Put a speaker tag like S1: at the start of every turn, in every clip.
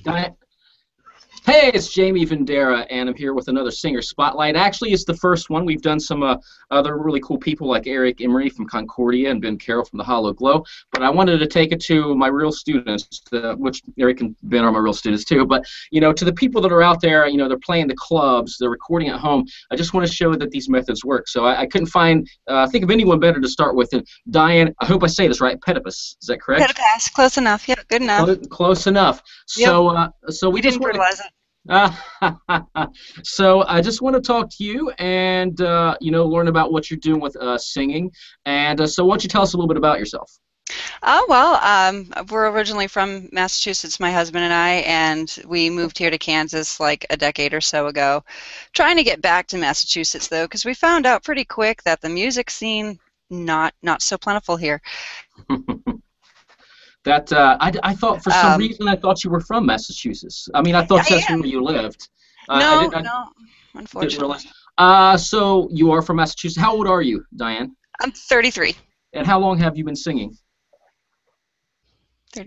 S1: Diane. Hey, it's Jaime Vendera, and I'm here with another Singer Spotlight. Actually, it's the first one. We've done some other really cool people like Eric Emery from Concordia and Ben Carroll from the Hollow Glow, but I wanted to take it to my real students, which Eric and Ben are my real students too, but, to the people that are out there, they're playing the clubs, they're recording at home. I just want to show that these methods work. So I couldn't think of anyone better to start with. And Diane, I hope I say this right, Pettipas, is that correct?
S2: Pettipas, close enough. Yep, good enough.
S1: Close enough.
S2: Yep.
S1: So we
S2: didn't realize it.
S1: So I just want to talk to you and learn about what you're doing with singing. And so why don't you tell us a little bit about yourself?
S2: We're originally from Massachusetts, my husband and I, and we moved here to Kansas like a decade or so ago. Trying to get back to Massachusetts though, because we found out pretty quick that the music scene not so plentiful here.
S1: That I thought for some reason I thought you were from Massachusetts. I mean, I thought that's where you lived.
S2: No, unfortunately.
S1: So you are from Massachusetts. How old are you, Diane?
S2: I'm 33.
S1: And how long have you been singing?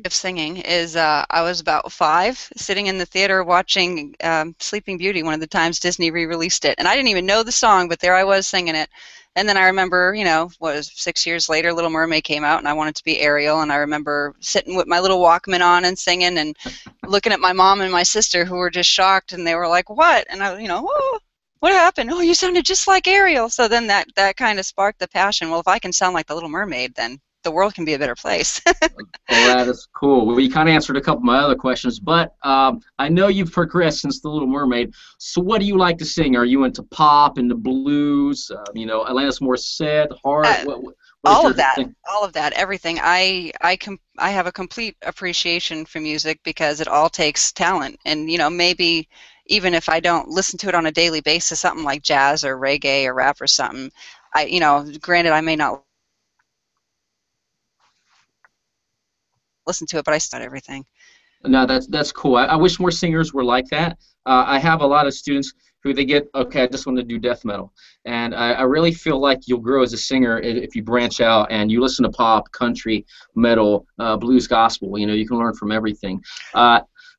S2: Of singing is I was about 5, sitting in the theater watching Sleeping Beauty one of the times Disney re-released it, and I didn't even know the song, but there I was singing it. And then I remember, 6 years later, Little Mermaid came out, and I wanted to be Ariel, and I remember sitting with my little Walkman on and singing, and looking at my mom and my sister, who were just shocked, and they were like, "What?" And I, "Oh, what happened? Oh, you sounded just like Ariel." So then that kind of sparked the passion. Well, if I can sound like the Little Mermaid, then the world can be a better place.
S1: Well, that is cool. Well, you kind of answered a couple of my other questions, but I know you've progressed since The Little Mermaid. So what do you like to sing? Are you into pop, into blues, Alanis Morissette, hard?
S2: All of that, everything. I have a complete appreciation for music because it all takes talent, and maybe even if I don't listen to it on a daily basis, something like jazz or reggae or rap or something, granted I may not listen to it, but I start everything.
S1: No, that's cool. I wish more singers were like that. I have a lot of students who they get, okay, I just want to do death metal. And I really feel like you'll grow as a singer if you branch out and you listen to pop, country, metal, blues, gospel. You can learn from everything.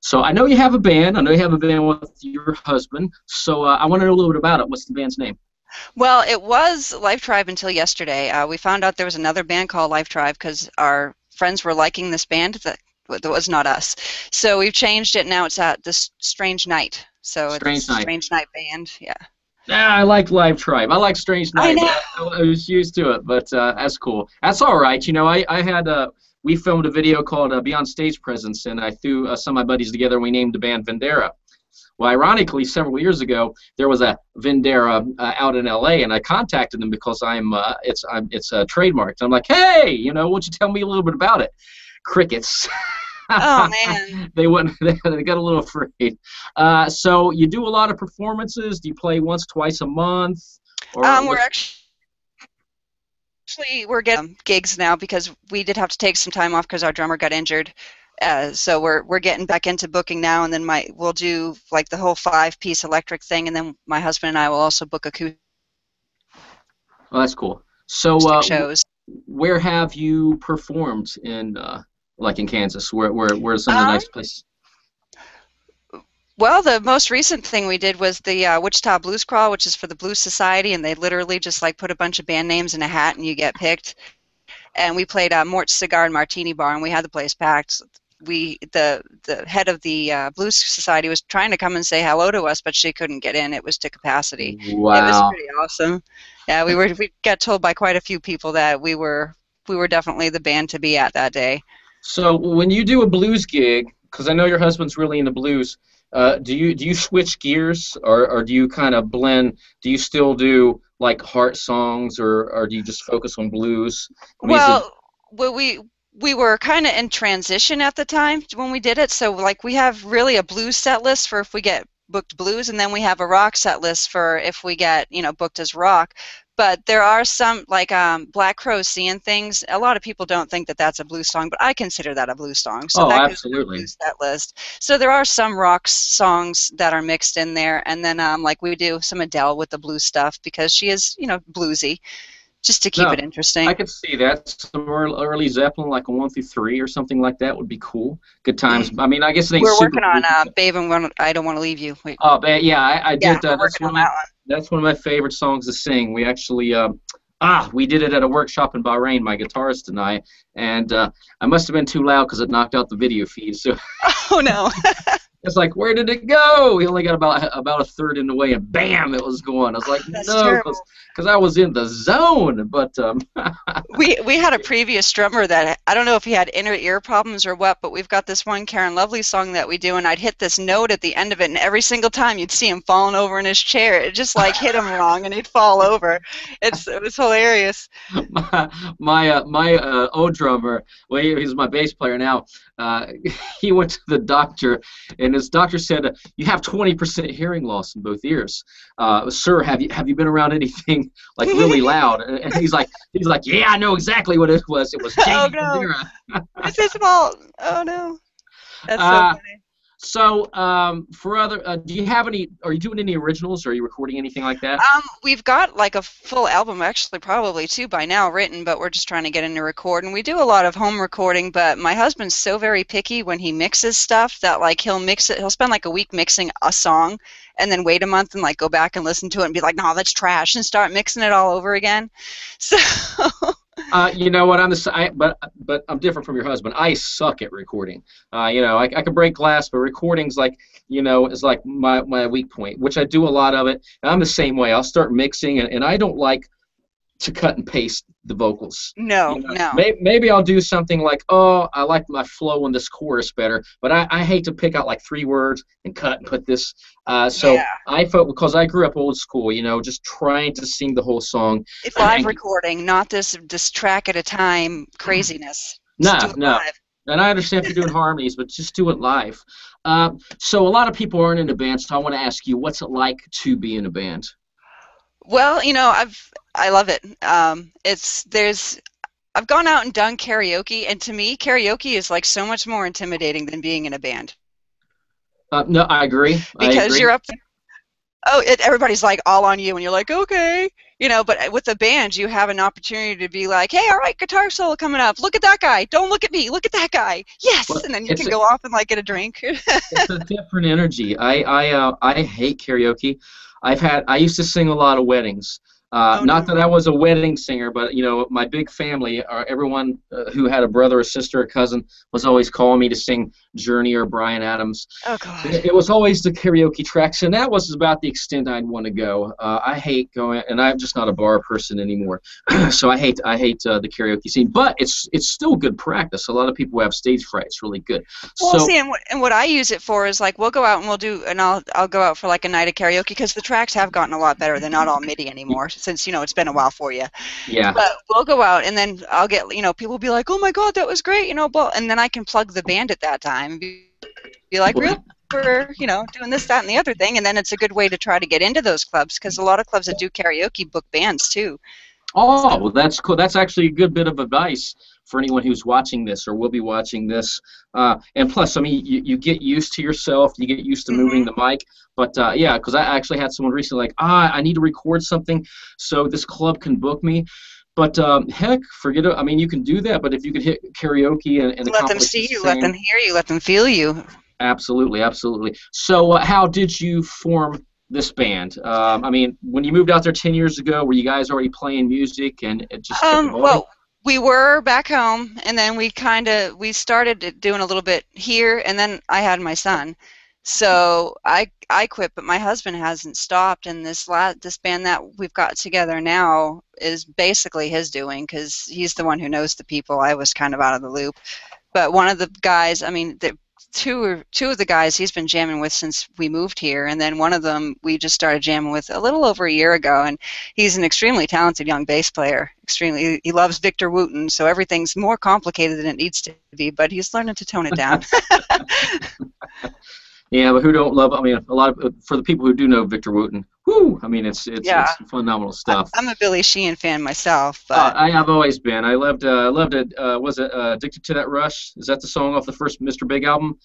S1: So I know you have a band. I know you have a band with your husband. So I want to know a little bit about it. What's the band's name?
S2: Well, it was Life Tribe until yesterday. We found out there was another band called Life Tribe because our friends were liking this band that was not us. So we've changed it. Now it's at this Strange Night. So it's Strange Night Band. Yeah.
S1: Yeah, I like Live Tribe. I like Strange Night.
S2: I know.
S1: I was used to it, but that's cool. That's all right. I had we filmed a video called Beyond Stage Presence, and I threw some of my buddies together, and we named the band Vendera. Well, ironically, several years ago, there was a Vendera out in L.A., and I contacted them because it's trademarked. I'm like, hey, won't you tell me a little bit about it? Crickets.
S2: Oh man.
S1: They wouldn't. They got a little afraid. So you do a lot of performances. Do you play once, twice a month?
S2: We're getting gigs now because we did have to take some time off because our drummer got injured. So we're getting back into booking now, and then we'll do like the whole 5-piece electric thing, and then my husband and I will also book acoustic.
S1: Oh, that's cool. So
S2: shows.
S1: Where have you performed in Kansas? Where's some of the nice places?
S2: Well, the most recent thing we did was the Wichita Blues Crawl, which is for the Blues Society, and they literally just put a bunch of band names in a hat and you get picked. And we played Mort's Cigar and Martini Bar, and we had the place packed. The head of the Blues Society was trying to come and say hello to us, but she couldn't get in. It was to capacity.
S1: Wow.
S2: It was pretty awesome. Yeah, we got told by quite a few people that we were definitely the band to be at that day.
S1: So when you do a blues gig, because I know your husband's really into blues, do you switch gears, or do you kind of blend? Do you still do heart songs, or do you just focus on blues?
S2: Well, we were kind of in transition at the time when we did it, so we have really a blues set list for if we get booked blues, and then we have a rock set list for if we get booked as rock. But there are some, Black Crow Seeing Things. A lot of people don't think that that's a blues song, but I consider that a blues song. So that
S1: absolutely.
S2: Goes that list. So there are some rock songs that are mixed in there, and then we do some Adele with the blues stuff because she is, bluesy. just to keep
S1: No,
S2: it
S1: I
S2: interesting.
S1: could see that. Some early Zeppelin, like a 1 through 3 or something like that, would be cool. Good times. I mean, I guess it ain't
S2: We're
S1: super
S2: working on
S1: groovy.
S2: Babe, I Don't Want to Leave You. Wait,
S1: Oh, but yeah, I
S2: yeah,
S1: did.
S2: we're working on that one.
S1: That's one of my favorite songs to sing. We actually we did it at a workshop in Bahrain. My guitarist and and I must have been too loud because it knocked out the video feed. So
S2: Oh no,
S1: it's like, where did it go? We only got about a third in the way, and bam, it was going. I was like,
S2: that's
S1: no,
S2: terrible.
S1: because I was in the zone. But
S2: We had a previous drummer that I don't know if he had inner ear problems or what, but we've got this one Karen Lovely song that we do, and I'd hit this note at the end of it, and every single time you'd see him falling over in his chair. It just like hit him wrong, and he'd fall over. It was hilarious.
S1: my old drummer, well, he's my bass player now. Uh, he went to the doctor, and his doctor said, "You have 20% hearing loss in both ears. Sir, have you been around anything like really loud?" And he's like, "Yeah, I know exactly what it was. It was
S2: Oh
S1: Jaime
S2: no,
S1: Vendera."
S2: it's his fault. Oh no, that's so
S1: Uh,
S2: funny.
S1: so, for other, do you have any? Are you doing any originals? Or are you recording anything like that?
S2: We've got like a full album, actually, probably two by now written, but we're just trying to get into record. And we do a lot of home recording, but my husband's so very picky when he mixes stuff that like he'll mix it, he'll spend like a week mixing a song and then wait a month and like go back and listen to it and be like, no, that's trash, and start mixing it all over again. So
S1: You know what? But I'm different from your husband. I suck at recording. I can break glass, but recording's like, is like my weak point, which I do a lot of it. And I'm the same way. I'll start mixing, and I don't like to cut and paste the vocals.
S2: no, no.
S1: Maybe I'll do something like, oh, I like my flow in this chorus better, but I hate to pick out like 3 words and cut and put this. So
S2: Yeah.
S1: I felt, because I grew up old school, just trying to sing the whole song.
S2: It's live
S1: And
S2: recording, not this track at a time craziness. Just do
S1: no,
S2: it
S1: no.
S2: live.
S1: And I understand if you're doing harmonies, but just do it live. So a lot of people aren't into bands, so I want to ask you, what's it like to be in a band?
S2: Well, I love it. I've gone out and done karaoke, and to me, karaoke is like so much more intimidating than being in a band
S1: No, I agree. I
S2: because
S1: agree.
S2: you're up there. Everybody's like all on you, and you're like, okay, But with a band, you have an opportunity to be like, hey, all right, guitar solo coming up. Look at that guy. Don't look at me. Look at that guy. Yes,
S1: Well,
S2: and then you can go off and like get a drink.
S1: it's a different energy. I hate karaoke. I used to sing a lot of weddings.
S2: Oh
S1: Not
S2: no.
S1: that I was a wedding singer, but my big family, everyone who had a brother or sister or cousin was always calling me to sing Journey or Bryan Adams.
S2: Oh God.
S1: It was always the karaoke tracks, and that was about the extent I'd want to go. I hate going, and I'm just not a bar person anymore. So I hate the karaoke scene, but it's still good practice. A lot of people who have stage fright. It's really good.
S2: Well,
S1: So
S2: see, and what I use it for is like we'll go out and I'll go out for like a night of karaoke because the tracks have gotten a lot better. They're not all MIDI anymore since it's been a while for you.
S1: yeah.
S2: But we'll go out and then I'll get people will be like, oh my God, that was great, and then I can plug the band at that time and be like, really? We're doing this, that, and the other thing, and then it's a good way to try to get into those clubs because a lot of clubs that do karaoke book bands too.
S1: Oh, well, that's cool. That's actually a good bit of advice for anyone who's watching this or will be watching this. And plus, I mean, you get used to yourself. You get used to moving the mic. But, yeah, because I actually had someone recently like, I need to record something so this club can book me. But, heck, forget it. I mean, you can do that. But if you could hit karaoke and
S2: Let them
S1: accomplish
S2: see
S1: the
S2: you, let
S1: same,
S2: them hear you, let them feel you.
S1: absolutely, absolutely. So how did you form this band? I mean, when you moved out there 10 years ago, were you guys already playing music and it just kept evolving?
S2: Well, we were back home, and then we started doing a little bit here, and then I had my son, so I quit, but my husband hasn't stopped, and this band that we've got together now is basically his doing because he's the one who knows the people. I was kind of out of the loop, but one of the guys, I mean, two of the guys he's been jamming with since we moved here, and then one of them we just started jamming with a little over a year ago, and he's an extremely talented young bass player. He loves Victor Wooten, so everything's more complicated than it needs to be, but he's learning to tone it down.
S1: Yeah, but who don't love? I mean, a lot of for the people who do know Victor Wooten, whoo! I mean, it's
S2: Yeah,
S1: phenomenal stuff.
S2: I'm a Billy Sheehan fan myself, but
S1: I've always been. I loved it. Was it "Addicted to That Rush"? Is that the song off the first Mr. Big album?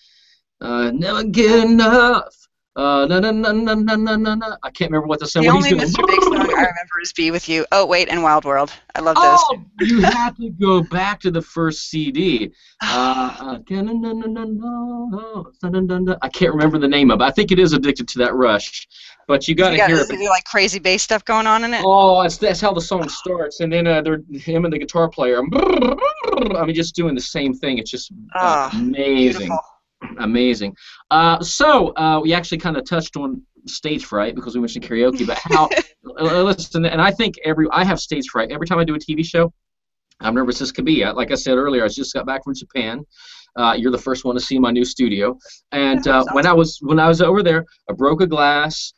S1: Never get enough. Na na na na na na na. I can't remember what the song.
S2: the
S1: What he's
S2: only
S1: doing.
S2: Mr. Big song I remember is Be With You. Oh, wait, and Wild World. I love those.
S1: Oh, you have to go back to the first CD. I can't remember the name of it. I think it is Addicted to That Rush, but you got to hear
S2: Is
S1: it.
S2: there like crazy bass stuff going on in it?
S1: Oh, that's how the song starts, and then they're him and the guitar player. I mean, just doing the same thing. It's just amazing,
S2: Beautiful.
S1: amazing. We actually kind of touched on stage fright because we mentioned karaoke, but how? Listen, and I think I have stage fright every time I do a TV show. I'm nervous as could be. Like I said earlier, I just got back from Japan. You're the first one to see my new studio, and when I was over there, I broke a glass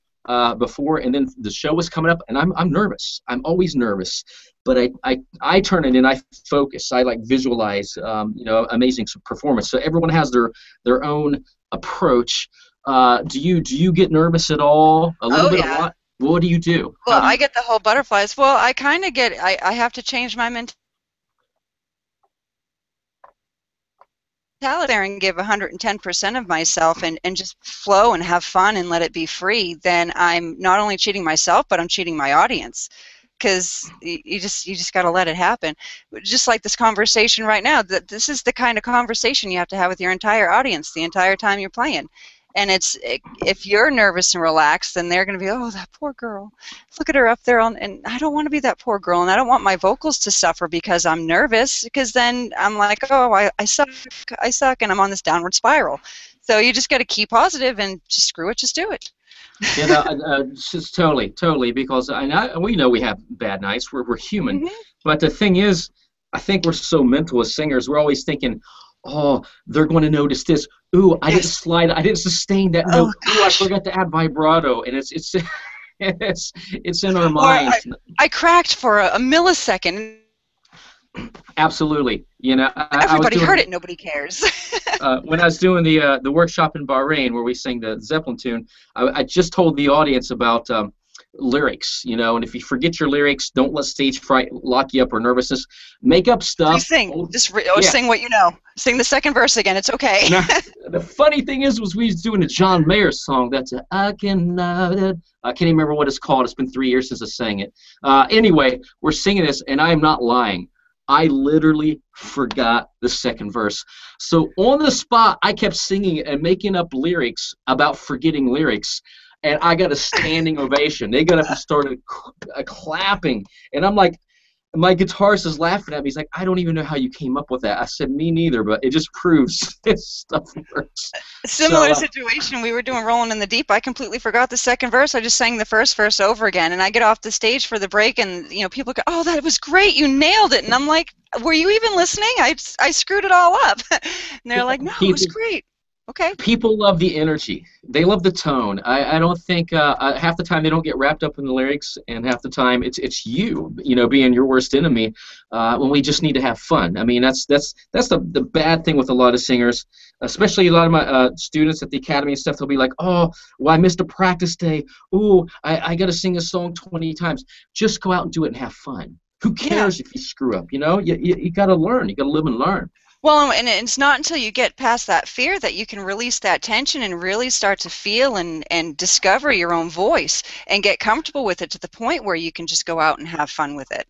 S1: before, and then the show was coming up, and I'm nervous. I'm always nervous, but I turn it in. I focus. I like visualize, amazing performance. So everyone has their own approach. Do you get nervous at all? A little bit.
S2: Yeah.
S1: What do you do?
S2: Well, I get the whole butterflies. Well, I kind of get. I have to change my mentality there and give 110% of myself and just flow and have fun and let it be free. Then I'm not only cheating myself, but I'm cheating my audience. Because you just got to let it happen. Just like this conversation right now, this is the kind of conversation you have to have with your entire audience the entire time you're playing. And if you're nervous and relaxed, then they're going to be, oh, that poor girl. Look at her up there. And I don't want to be that poor girl. And I don't want my vocals to suffer because I'm nervous. Because then I'm like, oh, I suck, and I'm on this downward spiral. So you just got to keep positive and just screw it, just do it.
S1: Just totally, because we know we have bad nights. We're human,
S2: Mm-hmm.
S1: But the thing is, I think we're so mental as singers. We're always thinking, oh, they're going to notice this. Ooh, I didn't slide. I didn't sustain that note. Ooh, I forgot to add vibrato, and it's it's in our minds.
S2: I cracked for a millisecond.
S1: Absolutely.
S2: Everybody heard it. Nobody cares.
S1: When I was doing the workshop in Bahrain where we sang the Zeppelin tune, I just told the audience about lyrics, and if you forget your lyrics, don't let stage fright lock you up or nervousness. Make up stuff.
S2: Please sing. Sing what you know. Sing the second verse again. It's okay.
S1: Now, the funny thing was we was doing a John Mayer song. That's I can't even remember what it's called. It's been 3 years since I sang it. Anyway, we're singing this, and I am not lying. I literally forgot the second verse. So on the spot, I kept singing and making up lyrics about forgetting lyrics, and I got a standing ovation. They got up and started clapping, and I'm like, my guitarist is laughing at me. He's like, I don't even know how you came up with that. I said, me neither, but it just proves this stuff works.
S2: Similar situation. We were doing Rolling in the Deep. I completely forgot the second verse. I just sang the first verse over again, and I get off the stage for the break, and people go, oh, that was great. You nailed it. And I'm like, were you even listening? I screwed it all up. And they're like, no, it was great. Okay.
S1: People love the energy. They love the tone. I don't think half the time they don't get wrapped up in the lyrics, and half the time it's you being your worst enemy when we just need to have fun. I mean, that's the bad thing with a lot of singers, especially a lot of my students at the academy and stuff. They'll be like, oh, well, I missed a practice day. Ooh, I got to sing a song 20 times. Just go out and do it and have fun. Who cares if you screw up? You got to learn. You got to live and learn.
S2: Well, and it's not until you get past that fear that you can release that tension and really start to feel and discover your own voice and get comfortable with it to the point where you can just go out and have fun with it.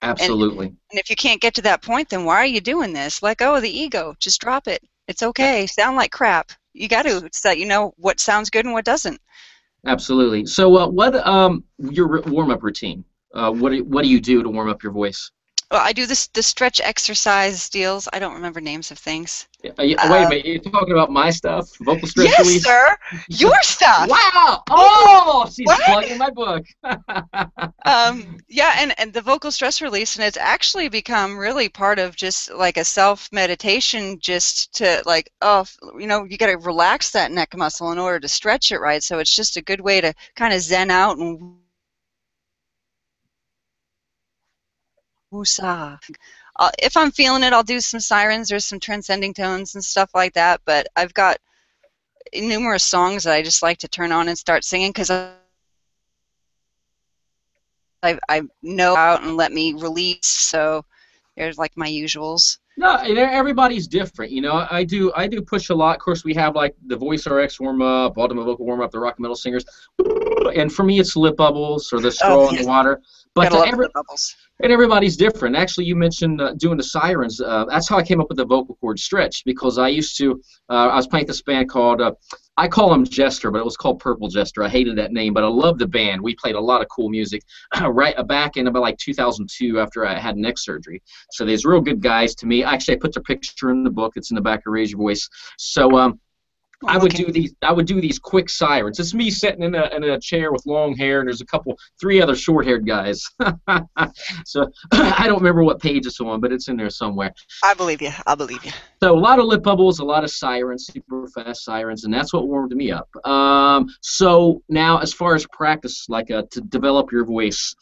S1: Absolutely.
S2: And if you can't get to that point, then why are you doing this? Let go of the ego. Just drop it. It's okay. Sound like crap. You got to so that you know what sounds good and what doesn't.
S1: Absolutely. So what your warm-up routine? What do you do to warm up your voice?
S2: Well, I do the stretch exercise deals. I don't remember names of things.
S1: Wait a minute, you're talking about my stuff? Vocal stress release?
S2: Yes, sir. Your stuff.
S1: Wow. Oh, she's plugging my book.
S2: Yeah, and the vocal stress release, and it's actually become really part of just like a self-meditation just to like, you got to relax that neck muscle in order to stretch it right. So it's just a good way to kind of zen out and woosah. If I'm feeling it, I'll do some sirens or some transcending tones and stuff like that. But I've got numerous songs that I just like to turn on and start singing because I know out and let me release. So there's like my usuals.
S1: No, everybody's different. I do push a lot. Of course, we have like the Voice RX warm up, Ultimate Vocal warm up, the rock and metal singers, and for me, it's lip bubbles or the
S2: Oh,
S1: straw in the
S2: yes.
S1: water. But
S2: Gotta love the bubbles.
S1: and everybody's different. Actually, you mentioned doing the sirens. That's how I came up with the vocal cord stretch, because I used to, I was playing this band called, I call them Jester, but it was called Purple Jester. I hated that name, but I loved the band. We played a lot of cool music right back in about like 2002 after I had neck surgery. So there's real good guys to me. Actually, I put their picture in the book. It's in the back of Raise Your Voice. So I would do these quick sirens. It's me sitting in a chair with long hair, and there's three other short-haired guys. So I don't remember what page it's on, but it's in there somewhere.
S2: I believe you. I believe you.
S1: So a lot of lip bubbles, a lot of sirens, super fast sirens, and that's what warmed me up. So now, as far as practice, like to develop your voice,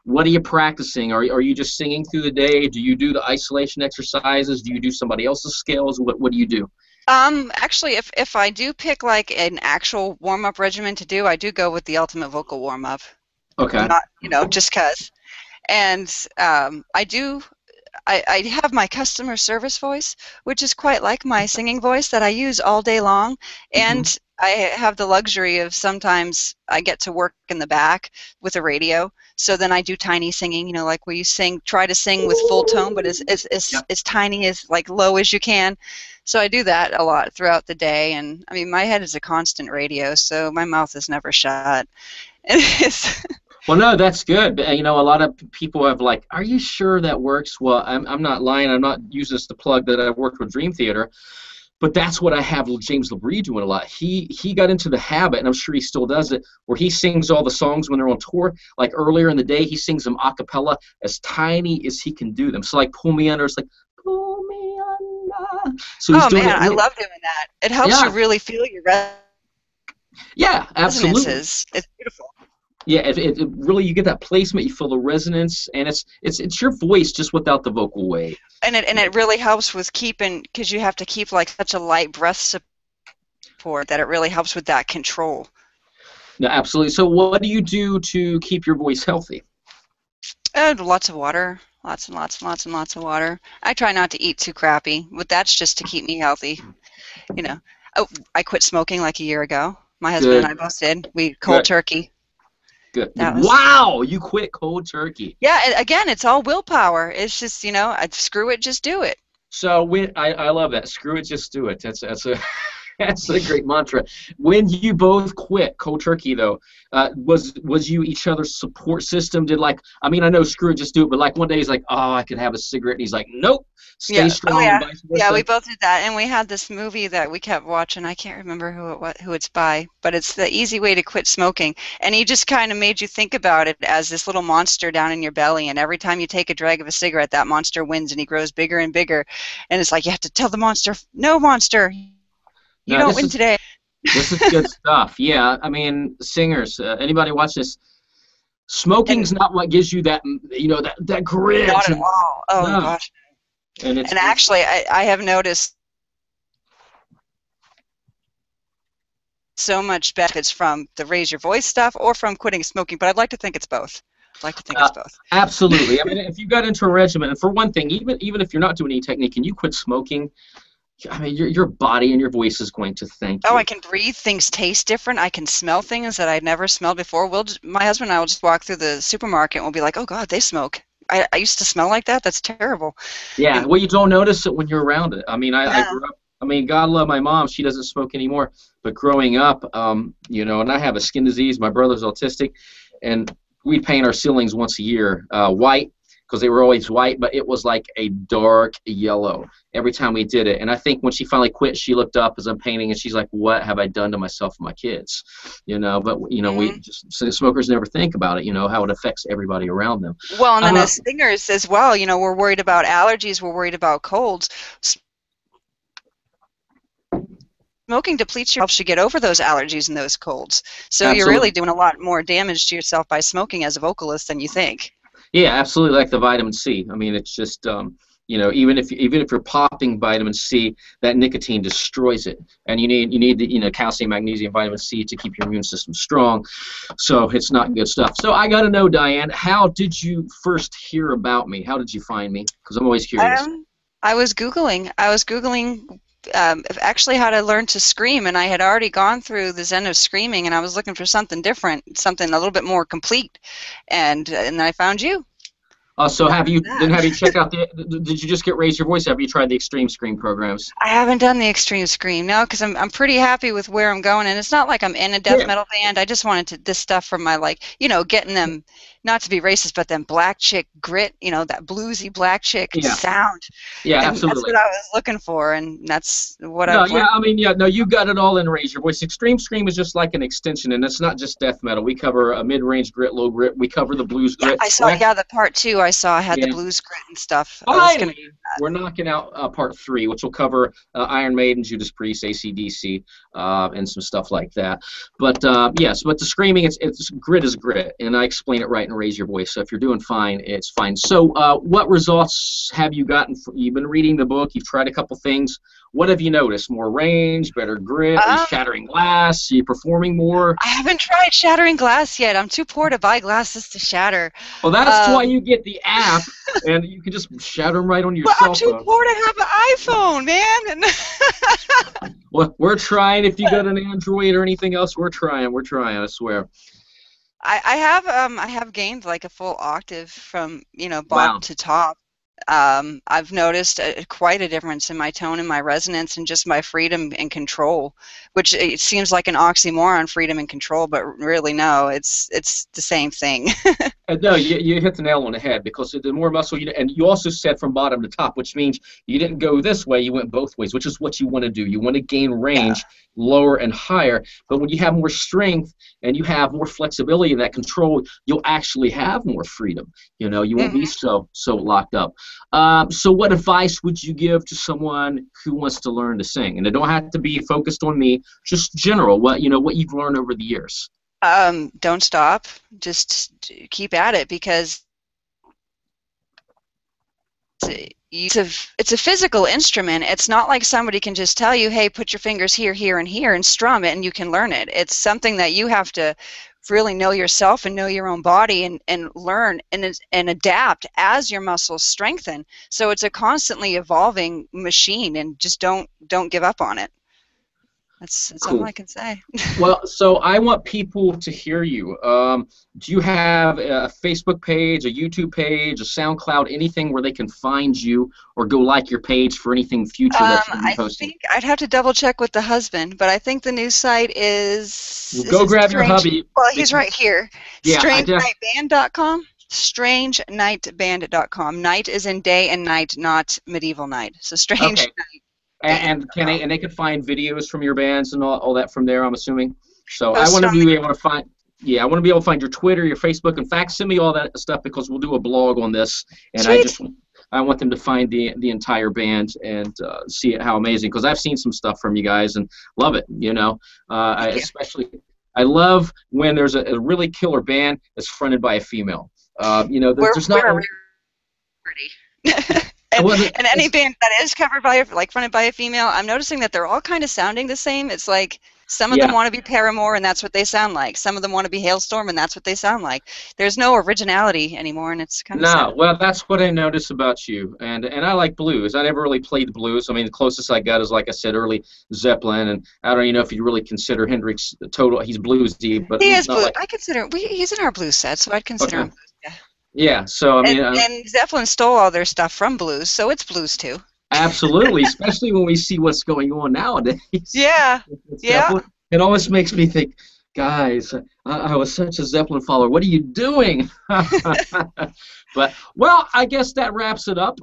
S1: what are you practicing? Are you just singing through the day? Do you do the isolation exercises? Do you do somebody else's scales? What do you do?
S2: Actually, if I do pick like an actual warm-up regimen to do, I do go with the ultimate vocal warm-up.
S1: Okay.
S2: Not, just 'cause. And I have my customer service voice, which is quite like my singing voice that I use all day long. And I have the luxury of sometimes I get to work in the back with a radio. So then I do tiny singing, like where you try to sing with full tone, but as tiny as, like, low as you can. So I do that a lot throughout the day. And I mean, my head is a constant radio, so my mouth is never shut.
S1: Well, no, that's good. A lot of people have like, are you sure that works? Well, I'm not lying. I'm not using this to plug that I worked with Dream Theater, but that's what I have James LaBrie doing a lot. He got into the habit, and I'm sure he still does it, where he sings all the songs when they're on tour. Like earlier in the day, he sings them a cappella as tiny as he can do them. So like Pull Me Under, it's like, pull me under. So he's doing
S2: I love doing that. It helps you really feel your
S1: Yeah, absolutely.
S2: resonances. It's beautiful.
S1: Yeah, it really, you get that placement, you feel the resonance, and it's your voice just without the vocal weight.
S2: And it really helps with keeping, because you have to keep like such a light breath support, that it really helps with that control.
S1: No, absolutely. So what do you do to keep your voice healthy?
S2: Lots of water. Lots and lots and lots and lots of water. I try not to eat too crappy, but that's just to keep me healthy. Oh, I quit smoking like a year ago. My husband and I both did. We cold turkey.
S1: Good. Wow, you quit cold turkey.
S2: Yeah, again, it's all willpower. It's just, screw it, just do it.
S1: So I love that. Screw it, just do it. That's a great mantra. When you both quit cold turkey, though, was you each other's support system? I know screw it, just do it, but like one day he's like, oh, I could have a cigarette, and he's like, nope, stay strong.
S2: Yeah, we both did that, and we had this movie that we kept watching. I can't remember who it's by, but it's The Easy Way to Quit Smoking, and he just kind of made you think about it as this little monster down in your belly, and every time you take a drag of a cigarette, that monster wins, and he grows bigger and bigger, and it's like you have to tell the monster, no, monster, you don't win today.
S1: This is good stuff. Yeah, I mean, singers, anybody watch this, smoking's not what gives you that, that grit.
S2: Not at all. Oh, no. Gosh. And actually, I have noticed so much benefits from the Raise Your Voice stuff or from quitting smoking, but I'd like to think it's both.
S1: Absolutely. I mean, if you got into a regimen, and for one thing, even if you're not doing any technique and you quit smoking, I mean, your body and your voice is going to thank you.
S2: Oh, I can breathe. Things taste different. I can smell things that I'd never smelled before. My husband and I will just walk through the supermarket and we'll be like, oh, God, they smoke. I used to smell like that. That's terrible.
S1: Yeah, well, you don't notice it when you're around it. I mean, I grew up, God love my mom. She doesn't smoke anymore. But growing up, and I have a skin disease. My brother's autistic. And we'd paint our ceilings once a year white, because they were always white, but it was like a dark yellow every time we did it. And I think when she finally quit, she looked up as I'm painting, and she's like, what have I done to myself and my kids? But, we just, so smokers never think about it, how it affects everybody around them.
S2: Well, and then as singers as well, we're worried about allergies, we're worried about colds. Smoking depletes helps you get over those allergies and those colds. So Absolutely. You're really doing a lot more damage to yourself by smoking as a vocalist than you think.
S1: Yeah, absolutely, like the vitamin C. I mean, it's just, even if you're popping vitamin C, that nicotine destroys it, and you need the calcium, magnesium, vitamin C to keep your immune system strong. So it's not good stuff. So I got to know, Diane, how did you first hear about me? How did you find me? Because I'm always curious.
S2: I was Googling actually how to learn to scream, and I had already gone through the Zen of screaming, and I was looking for something different, something a little bit more complete, and then I found you.
S1: So
S2: That
S1: have
S2: was
S1: you
S2: that.
S1: checked out did you just get Raise Your Voice? Have you tried the Extreme Scream programs?
S2: I haven't done the extreme scream, no, because I'm pretty happy with where I'm going, and it's not like I'm in a death
S1: Yeah.
S2: metal band. I just wanted to, this stuff from my, like, getting them, not to be racist, but them black chick grit, that bluesy black chick
S1: Yeah.
S2: sound,
S1: Yeah,
S2: and that's what
S1: absolutely.
S2: I was looking for, and that's what
S1: No,
S2: I've
S1: yeah,
S2: learned.
S1: I mean, yeah, no, you got it all in Raise Your Voice. Extreme Scream is just like an extension, and it's not just death metal. We cover a mid-range grit, low grit. We cover the blues
S2: Yeah,
S1: grit.
S2: I saw.
S1: We're
S2: Yeah,
S1: actually,
S2: the part two I saw had the
S1: yeah,
S2: blues grit and stuff. I was gonna.
S1: finally, we're knocking out part three, which will cover Iron Maiden, Judas Priest, AC/DC, and some stuff like that. But yes, but the screaming, it's grit is grit, and I explain it right in Raise Your Voice. So if you're doing fine, it's fine. So what results have you gotten? You've been reading the book. You've tried a couple things. What have you noticed? More range, better grit? Are you
S2: Um,
S1: shattering glass? Are you performing more?
S2: I haven't tried shattering glass yet. I'm too poor to buy glasses to shatter.
S1: Well, that's why
S2: Um,
S1: you get the app, and you can just shatter them right on your
S2: but I'm
S1: cell
S2: too
S1: phone.
S2: poor to have an iPhone, man. And
S1: Well, we're trying. If you got an Android or anything else, we're trying. We're trying. I swear.
S2: I have gained like a full octave from bottom
S1: Wow.
S2: to top. I've noticed quite a difference in my tone and my resonance and just my freedom and control, which it seems like an oxymoron, freedom and control, but really no, it's the same thing.
S1: No, you hit the nail on the head because the more muscle you, and you also said from bottom to top, which means you didn't go this way, you went both ways, which is what you want to do. You want to gain
S2: Yeah.
S1: range, lower and higher. But when you have more strength and you have more flexibility in that control, you'll actually have more freedom. You won't be
S2: hmm
S1: so locked up. So what advice would you give to someone who wants to learn to sing? And it don't have to be focused on me, just general, what you've learned over the years.
S2: Don't stop. Just keep at it because it's a physical instrument. It's not like somebody can just tell you, hey, put your fingers here, here, and here and strum it and you can learn it. It's something that you have to really know yourself and know your own body and learn and adapt as your muscles strengthen. So it's a constantly evolving machine, and just don't give up on it. That's all
S1: Cool.
S2: I can say.
S1: Well, so I want people to hear you. Do you have a Facebook page, a YouTube page, a SoundCloud, anything where they can find you or go like your page for anything future that you'll be
S2: I
S1: posting?
S2: think I'd have to double check with the husband, but I think the new site
S1: Well,
S2: is
S1: go
S2: it
S1: grab your
S2: Strange?
S1: hubby.
S2: Well, he's
S1: Because,
S2: right here.
S1: yeah,
S2: StrangeNightBand.com. StrangeNightBand.com. Night is in day and night, not medieval night. So
S1: okay.
S2: Strange
S1: And can
S2: Band.com.
S1: they can find videos from your bands and all that from there, I'm assuming. So I want
S2: Posted
S1: to
S2: on the
S1: be able to find. Yeah, I want to be able to find your Twitter, your Facebook. In fact, send me all that stuff because we'll do a blog on this, and
S2: Sweet.
S1: I want them to find the entire band and see how amazing. Because I've seen some stuff from you guys and love it.
S2: Thank you.
S1: I love when there's a really killer band that's fronted by a female. There's not
S2: We're a
S1: a
S2: rarity. and
S1: well,
S2: and any band that is covered by like fronted by a female, I'm noticing that they're all kind of sounding the same. It's like some of them
S1: yeah.
S2: want to be Paramore and that's what they sound like. Some of them want to be Hailstorm and that's what they sound like. There's no originality anymore, and it's kind of
S1: No,
S2: sad.
S1: well, that's what I notice about you, and I like blues. I never really played the blues. I mean, the closest I got is, like I said, early Zeppelin, and I don't even know if you really consider Hendrix total. He's bluesy, but
S2: He is
S1: not
S2: blue.
S1: like
S2: I consider he's in our blues set, so I'd consider
S1: okay.
S2: him blues. Yeah.
S1: Yeah, so I mean,
S2: And Zeppelin stole all their stuff from blues, so it's blues too.
S1: absolutely, especially when we see what's going on nowadays
S2: Yeah.
S1: with
S2: Yeah.
S1: Zeppelin. It almost makes me think, guys, I was such a Zeppelin follower. What are you doing? But, well, I guess that wraps it up.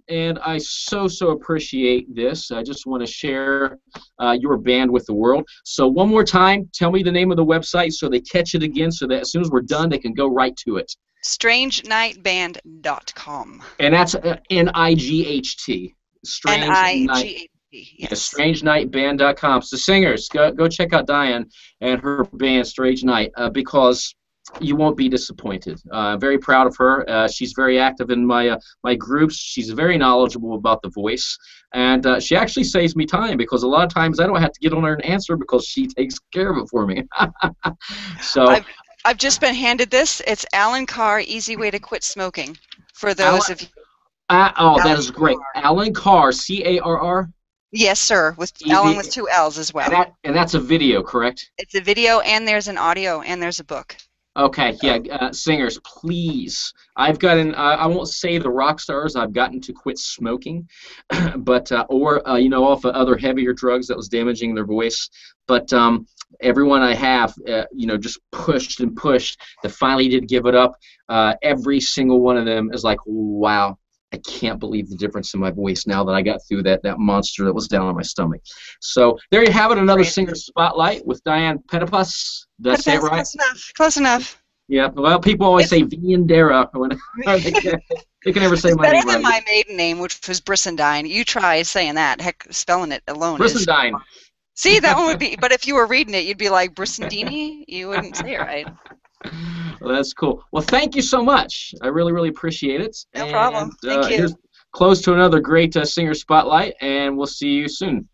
S1: And I so appreciate this. I just want to share your band with the world. So one more time, tell me the name of the website so they catch it again so that as soon as we're done, they can go right to it.
S2: StrangeNightBand.com.
S1: And that's Night. Strange Night.
S2: Night.
S1: Yeah,
S2: Yes.
S1: strangenightband.com. So singers, go check out Diane and her band Strange Night because you won't be disappointed. Very proud of her. She's very active in my groups. She's very knowledgeable about the voice, and she actually saves me time because a lot of times I don't have to get on her and answer because she takes care of it for me. So,
S2: I've just been handed this. It's Alan Carr, Easy Way to Quit Smoking. For those
S1: Alan,
S2: of you,
S1: that
S2: Alan
S1: is great. Alan Carr, Carr.
S2: Yes, sir, with along with two L's as well.
S1: And that's a video, correct?
S2: It's a video, and there's an audio, and there's a book.
S1: Okay, yeah, singers, please. I've gotten, I won't say the rock stars, I've gotten to quit smoking, but, you know, off of other heavier drugs that was damaging their voice. But everyone I have, you know, just pushed and pushed that finally did give it up. Every single one of them is like, wow, I can't believe the difference in my voice now that I got through that monster that was down on my stomach. So there you have it, another singer spotlight with Diane Pettipas. Did I say it right?
S2: Close enough. Close enough.
S1: Yeah. Well, people always say Vendera when they can never say my name right.
S2: Better than my maiden name, which was Brissendine. You try saying that. Heck, spelling it alone
S1: Brissendine.
S2: See, that one would be. But if you were reading it, you'd be like Brissendini. You wouldn't say it right.
S1: Well, that's cool. Well, thank you so much. I really, really appreciate it.
S2: No problem. Thank you.
S1: Here's close to another great singer spotlight, and we'll see you soon.